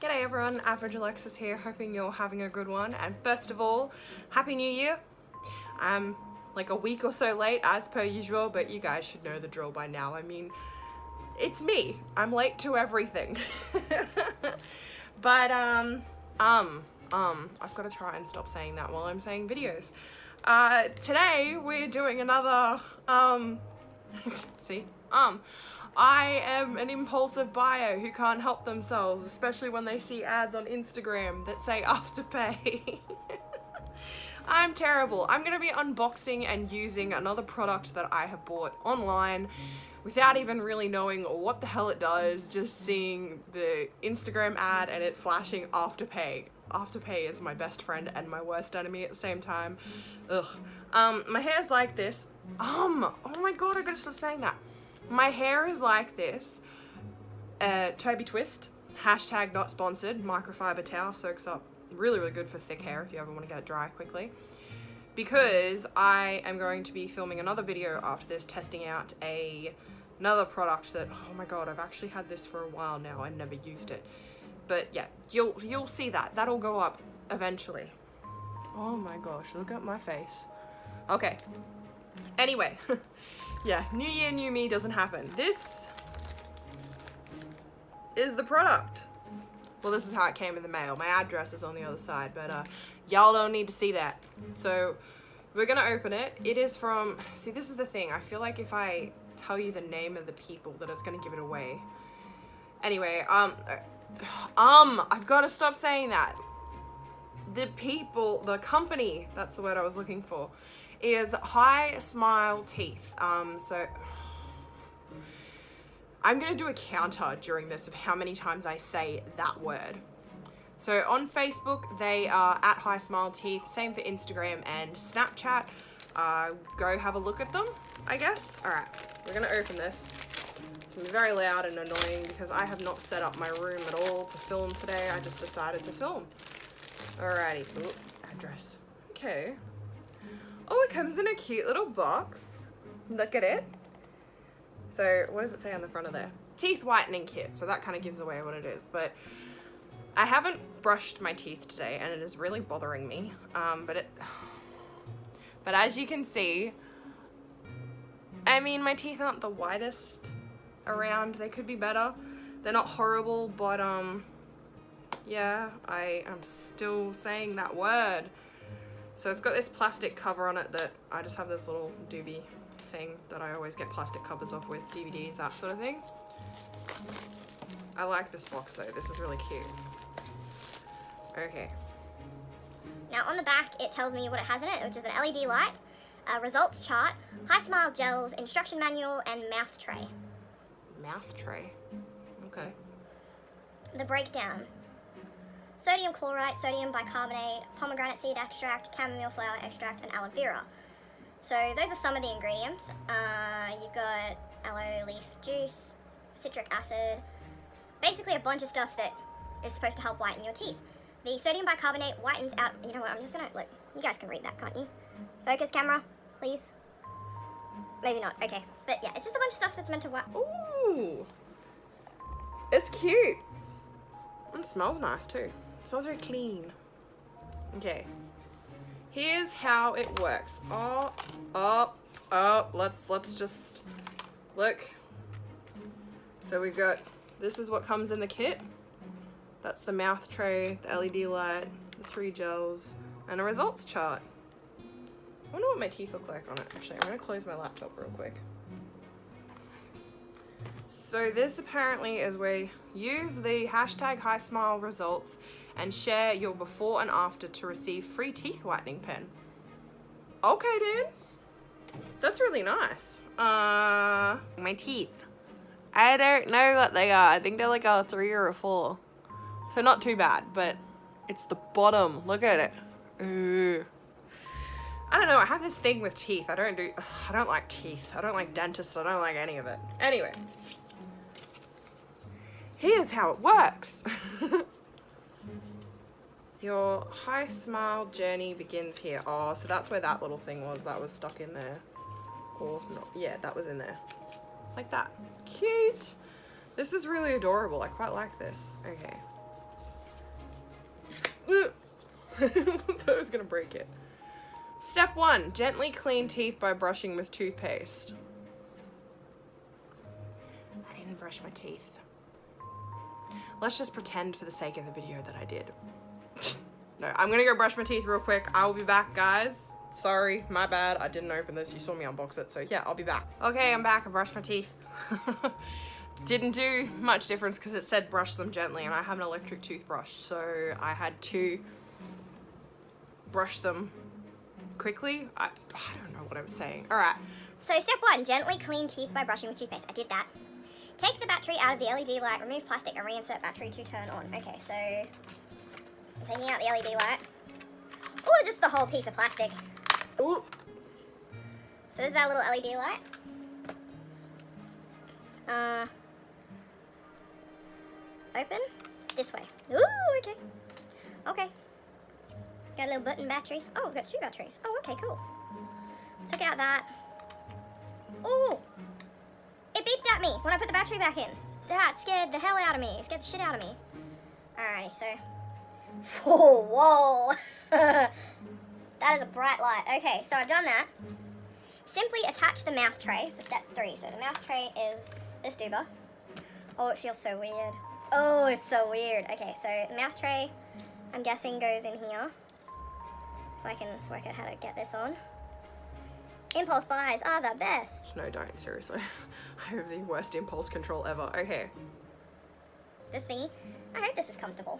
G'day everyone, Average Alexis here, hoping you're having a good one. And first of all, Happy New Year. I'm like a week or so late as per usual, but you guys should know the drill by now. I mean, it's me. I'm late to everything. But I've got to try and stop saying that while I'm saying videos. Today we're doing another I am an impulsive buyer who can't help themselves, especially when they see ads on Instagram that say Afterpay. I'm terrible. I'm going to be unboxing and using another product that I have bought online without even really knowing what the hell it does, just seeing the Instagram ad and it flashing Afterpay. Afterpay is my best friend and my worst enemy at the same time. Ugh. My hair's like this. Oh my god, I gotta stop saying that. My hair is like this. Toby Twist, hashtag not sponsored, microfiber towel, soaks up really, really good for thick hair if you ever want to get it dry quickly. Because I am going to be filming another video after this, testing out another product that, oh my god, I've actually had this for a while now, I never used it. But yeah, you'll see that. That'll go up eventually. Oh my gosh, look at my face. Okay. Anyway. Yeah, New Year, New Me doesn't happen. This is the product. Well, this is how it came in the mail. My address is on the other side, but y'all don't need to see that. So we're gonna open it. It is from, see, this is the thing. I feel like if I tell you the name of the people that it's gonna give it away. Anyway, I've got to stop saying that. The company, that's the word I was looking for, is High Smile Teeth. So I'm gonna do a counter during this of how many times I say that word. So on Facebook, they are at High Smile Teeth, same for Instagram and Snapchat. Go have a look at them, I guess. All right, we're gonna open this. It's gonna be very loud and annoying because I have not set up my room at all to film today. I just decided to film. Alrighty, ooh, address. Okay. Oh, it comes in a cute little box. Look at it. So, what does it say on the front of there? Teeth whitening kit. So that kind of gives away what it is. But I haven't brushed my teeth today, and it is really bothering me. But as you can see, I mean, my teeth aren't the whitest around. They could be better. They're not horrible, but yeah, I am still saying that word. So it's got this plastic cover on it that I just have this little doobie thing that I always get plastic covers off with, DVDs, that sort of thing. I like this box though, this is really cute. Okay. Now on the back it tells me what it has in it, which is an LED light, a results chart, High Smile gels, instruction manual, and mouth tray. Mouth tray? Okay. The breakdown. Sodium chloride, sodium bicarbonate, pomegranate seed extract, chamomile flower extract, and aloe vera. So those are some of the ingredients. You've got aloe leaf juice, citric acid, basically a bunch of stuff that is supposed to help whiten your teeth. The sodium bicarbonate whitens out, you know what, I'm just gonna, look, you guys can read that, can't you? Focus camera, please. Maybe not, okay. But yeah, it's just a bunch of stuff that's meant to whiten. Ooh, it's cute. It smells nice too. It smells very clean. Okay. Here's how it works. Let's just look. So we've got, this is what comes in the kit. That's the mouth tray, the LED light, the 3 gels, and a results chart. I wonder what my teeth look like on it. Actually, I'm gonna close my laptop real quick. So this apparently is where you use the hashtag High Smile results and share your before and after to receive free teeth whitening pen. Okay, dude. That's really nice. My teeth. I don't know what they are. I think they're like a 3 or a 4. So not too bad, but it's the bottom. Look at it. Ooh. I don't know, I have this thing with teeth. I don't like teeth. I don't like dentists. I don't like any of it. Anyway. Here's how it works. Your High Smile journey begins here. Oh, so that's where that little thing was that was stuck in there. Or not, yeah, that was in there. Like that. Cute. This is really adorable. I quite like this. Okay. I thought I was gonna break it. Step 1, gently clean teeth by brushing with toothpaste. I didn't brush my teeth. Let's just pretend for the sake of the video that I did. No, I'm gonna go brush my teeth real quick. I will be back, guys. Sorry, my bad. I didn't open this. You saw me unbox it, so yeah, I'll be back. Okay, I'm back. I brushed my teeth. Didn't do much difference because it said brush them gently, and I have an electric toothbrush, so I had to brush them quickly. I don't know what I'm saying. All right. So step 1, gently clean teeth by brushing with toothpaste. I did that. Take the battery out of the LED light, remove plastic, and reinsert battery to turn on. Okay, so I'm taking out the LED light. Or just the whole piece of plastic. Ooh. So this is our little LED light. Open this way. Ooh, okay. Okay. Got a little button battery. Oh, we've got 2 batteries. Oh, okay, cool. Took out that. Ooh. It beeped at me when I put the battery back in. That scared the hell out of me. It scared the shit out of me. Alrighty, so. Whoa, whoa. That is a bright light. Okay, so I've done that. Simply attach the mouth tray for step 3. So the mouth tray is this doober. Oh, it feels so weird. Oh, it's so weird. Okay, so the mouth tray, I'm guessing, goes in here. If I can work out how to get this on. Impulse buys are the best. No, don't. Seriously. I have the worst impulse control ever. Okay. This thingy. I hope this is comfortable.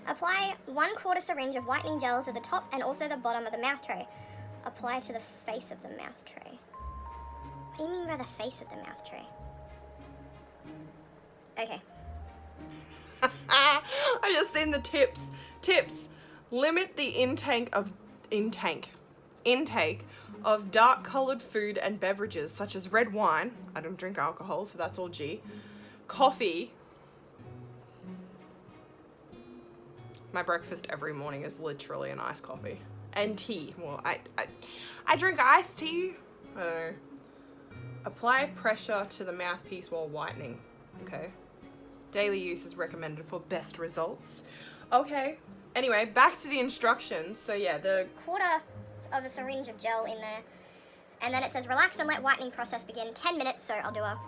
Apply 1/4 syringe of whitening gel to the top and also the bottom of the mouth tray. Apply to the face of the mouth tray. What do you mean by the face of the mouth tray? Okay. I just seen the tips. Tips. Limit the intake of dark colored food and beverages such as red wine. I don't drink alcohol, so that's all G. Coffee. My breakfast every morning is literally an iced coffee. And tea. Well, I drink iced tea. I don't know. Apply pressure to the mouthpiece while whitening. Okay. Daily use is recommended for best results. Okay. Anyway, back to the instructions. So yeah, the 1/4 of a syringe of gel in there. And then it says relax and let whitening process begin 10 minutes. So I'll do a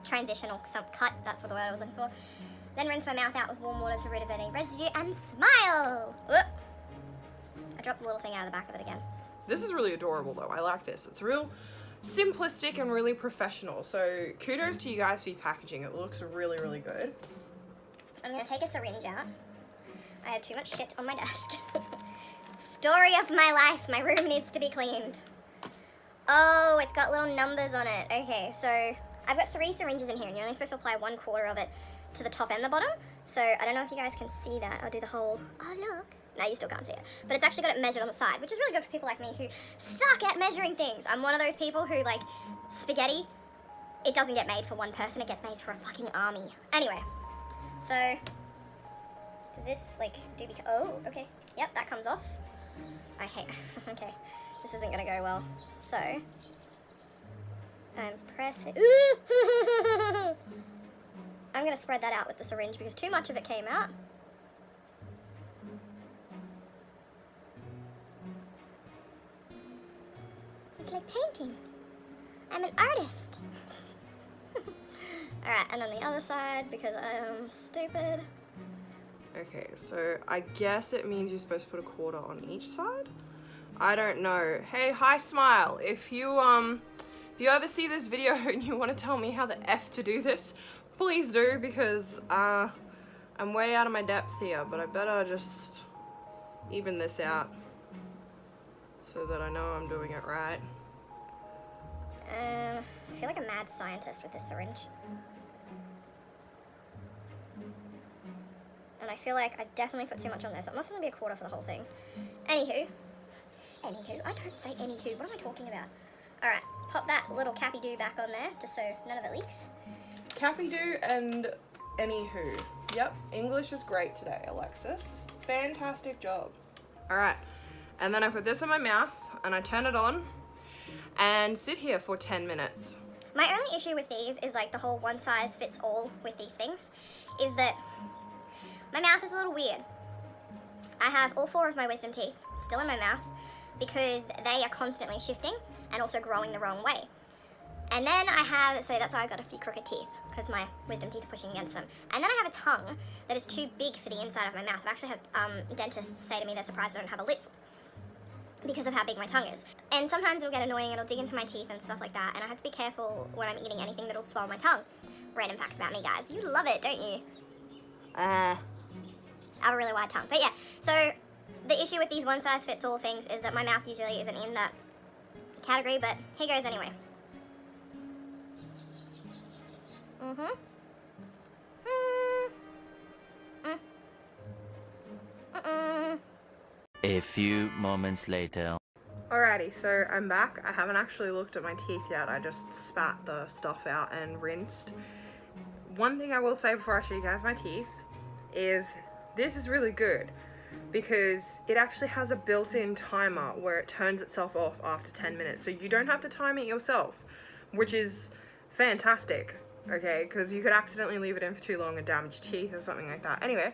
transitional cut. That's what the word I was looking for. Then rinse my mouth out with warm water to get rid of any residue and smile. Ugh. I dropped the little thing out of the back of it again. This is really adorable though. I like this. It's real simplistic and really professional. So kudos to you guys for your packaging. It looks really, really good. I'm going to take a syringe out. I have too much shit on my desk. Story of my life. My room needs to be cleaned. Oh, it's got little numbers on it. Okay, so I've got 3 syringes in here and you're only supposed to apply 1/4 of it to the top and the bottom. So I don't know if you guys can see that. I'll do the whole, oh look. No, you still can't see it. But it's actually got it measured on the side, which is really good for people like me who suck at measuring things. I'm one of those people who, like, spaghetti, it doesn't get made for one person, it gets made for a fucking army. Anyway, so, does this, like, oh, okay. Yep, that comes off. I hate, okay, this isn't gonna go well. So, I'm pressing, I'm gonna spread that out with the syringe because too much of it came out. It's like painting. I'm an artist. Alright, and then the other side because I'm stupid. Okay, so I guess it means you're supposed to put 1/4 on each side? I don't know. Hey, hi Smile. If you ever see this video and you want to tell me how the F to do this, please do, because I'm way out of my depth here, but I better just even this out so that I know I'm doing it right. I feel like a mad scientist with this syringe. And I feel like I definitely put too much on there, so it must only be 1/4 for the whole thing. Anywho, I don't say anywho, what am I talking about? Alright, pop that little cappy-doo back on there, just so none of it leaks. Cappy-doo and anywho. Yep, English is great today, Alexis. Fantastic job. Alright, and then I put this in my mouth, and I turn it on, and sit here for 10 minutes. My only issue with these is like the whole one size fits all with these things is that My mouth is a little weird. I have all 4 of my wisdom teeth still in my mouth because they are constantly shifting and also growing the wrong way. And then I have, so that's why I've got a few crooked teeth, because my wisdom teeth are pushing against them. And then I have a tongue that is too big for the inside of my mouth. I've actually had dentists say to me they're surprised I don't have a lisp because of how big my tongue is. And sometimes it'll get annoying, it'll dig into my teeth and stuff like that, and I have to be careful when I'm eating anything that'll swallow my tongue. Random facts about me, guys. You love it, don't you? I have a really wide tongue. But yeah, so the issue with these one-size-fits-all things is that my mouth usually isn't in that category, but here goes anyway. A few moments later. Alrighty, so I'm back. I haven't actually looked at my teeth yet. I just spat the stuff out and rinsed. One thing I will say before I show you guys my teeth is this is really good because it actually has a built-in timer where it turns itself off after 10 minutes. So you don't have to time it yourself, which is fantastic, okay? Because you could accidentally leave it in for too long and damage your teeth or something like that. Anyway,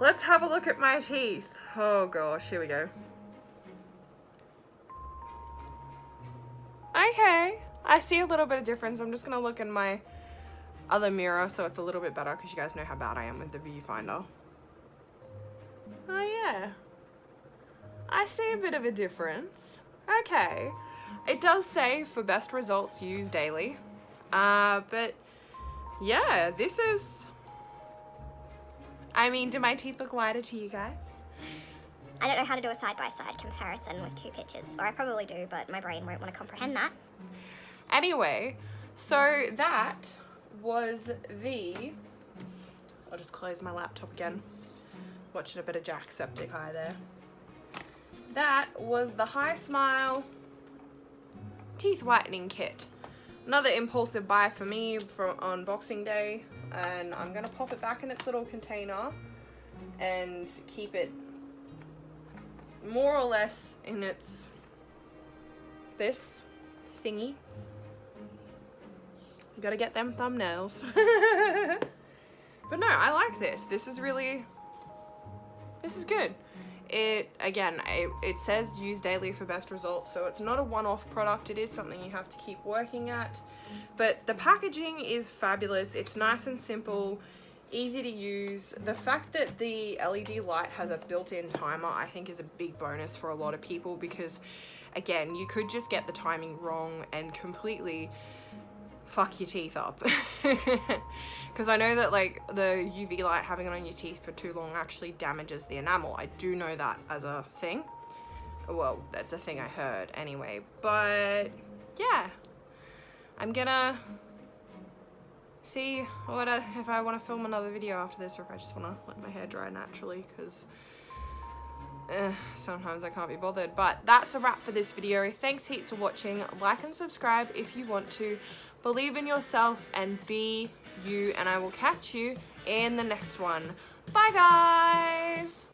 let's have a look at my teeth. Oh gosh, here we go. Okay, I see a little bit of difference. I'm just gonna look in my other mirror so it's a little bit better because you guys know how bad I am with the viewfinder. Oh yeah, I see a bit of a difference. Okay, it does say for best results use daily, but yeah, this is, I mean, do my teeth look whiter to you guys? I don't know how to do a side-by-side comparison with 2 pictures, or I probably do, but my brain won't want to comprehend that. Anyway, so that was the, I'll just close my laptop again, watching a bit of Jacksepticeye there. That was the High Smile teeth whitening kit. Another impulsive buy for me on Boxing Day, and I'm gonna pop it back in its little container and keep it more or less in its this thingy. Gotta get them thumbnails. But no, I like this. This is good. It says use daily for best results, so it's not a one-off product. It is something you have to keep working at, but the packaging is fabulous. It's nice and simple, easy to use. The fact that the LED light has a built-in timer I think is a big bonus for a lot of people, because again, you could just get the timing wrong and completely fuck your teeth up. Because I know that like the UV light, having it on your teeth for too long, actually damages the enamel. I do know that as a thing. Well, that's a thing I heard anyway. But yeah, I'm gonna see if I want to film another video after this, or if I just want to let my hair dry naturally, because sometimes I can't be bothered. But that's a wrap for this video. Thanks heaps for watching. Like and subscribe if you want to. Believe in yourself and be you, and I will catch you in the next one. Bye guys!